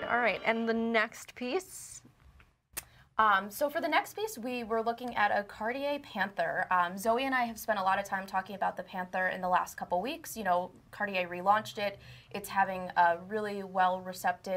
All right, and the next piece? So for the next piece, we were looking at a Cartier Panther. Zoe and I have spent a lot of time talking about the Panther in the last couple weeks. You know, Cartier relaunched it. It's having a really well-receped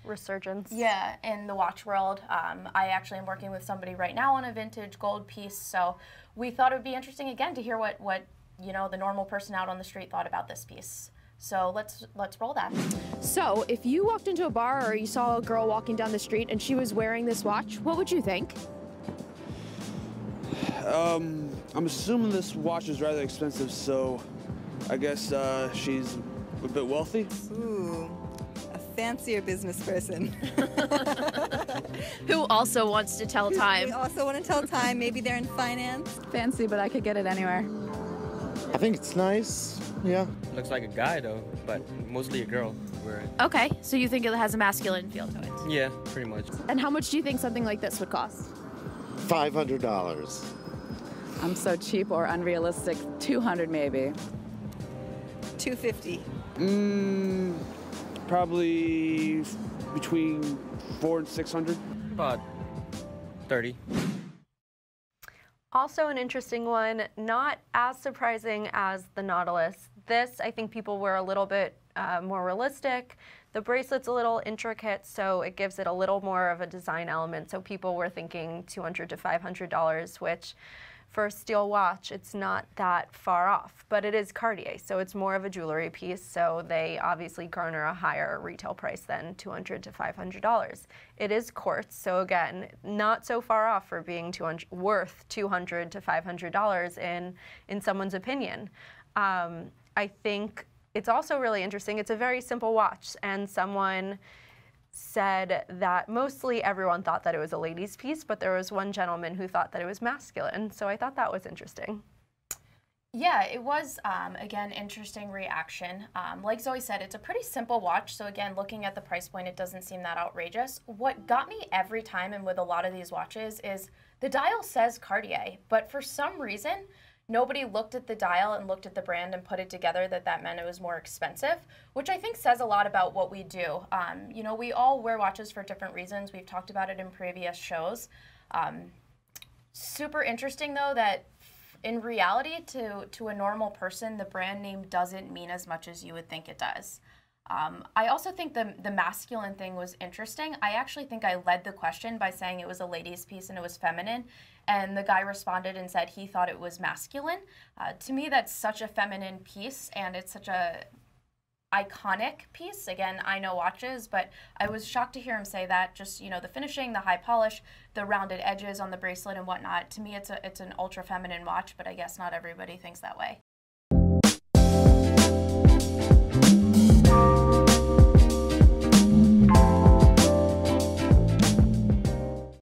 Resurgence. Yeah, in the watch world. I actually am working with somebody right now on a vintage gold piece, so we thought it would be interesting again to hear what you know, the normal person out on the street thought about this piece. So let's roll that. So if you walked into a bar or you saw a girl walking down the street and she was wearing this watch, what would you think? I'm assuming this watch is rather expensive, so I guess she's a bit wealthy. Ooh, a fancier business person. Who also wants to tell time. They also want to tell time. Maybe they're in finance. Fancy, but I could get it anywhere. I think it's nice, yeah. Looks like a guy though, but mostly a girl wearing it. Okay, so you think it has a masculine feel to it? Yeah, pretty much. And how much do you think something like this would cost? $500. I'm so cheap or unrealistic. 200 maybe. $250. Probably between $400 and $600. About 30. Also an interesting one, not as surprising as the Nautilus. This, I think people were a little bit more realistic. The bracelet's a little intricate, so it gives it a little more of a design element. So people were thinking $200 to $500, which for a steel watch, it's not that far off, but it is Cartier, so it's more of a jewelry piece, so they obviously garner a higher retail price than $200 to $500. It is quartz, so again, not so far off for being worth $200 to $500 in someone's opinion. I think it's also really interesting. It's a very simple watch, and someone said that mostly everyone thought that it was a ladies' piece, but there was one gentleman who thought that it was masculine, so I thought that was interesting. Yeah, it was, again, interesting reaction. Like Zoe said, it's a pretty simple watch, so again, looking at the price point, it doesn't seem that outrageous. What got me every time and with a lot of these watches is the dial says Cartier, but for some reason, nobody looked at the dial and looked at the brand and put it together that meant it was more expensive, which I think says a lot about what we do. You know, we all wear watches for different reasons. We've talked about it in previous shows. Super interesting, though, that in reality, to a normal person, the brand name doesn't mean as much as you would think it does. I also think the masculine thing was interesting. I actually think I led the question by saying it was a ladies' piece and it was feminine, and the guy responded and said he thought it was masculine. To me, that's such a feminine piece, and it's such a iconic piece. Again, I know watches, but I was shocked to hear him say that. Just, you know, the finishing, the high polish, the rounded edges on the bracelet and whatnot. To me, it's an ultra feminine watch, but I guess not everybody thinks that way.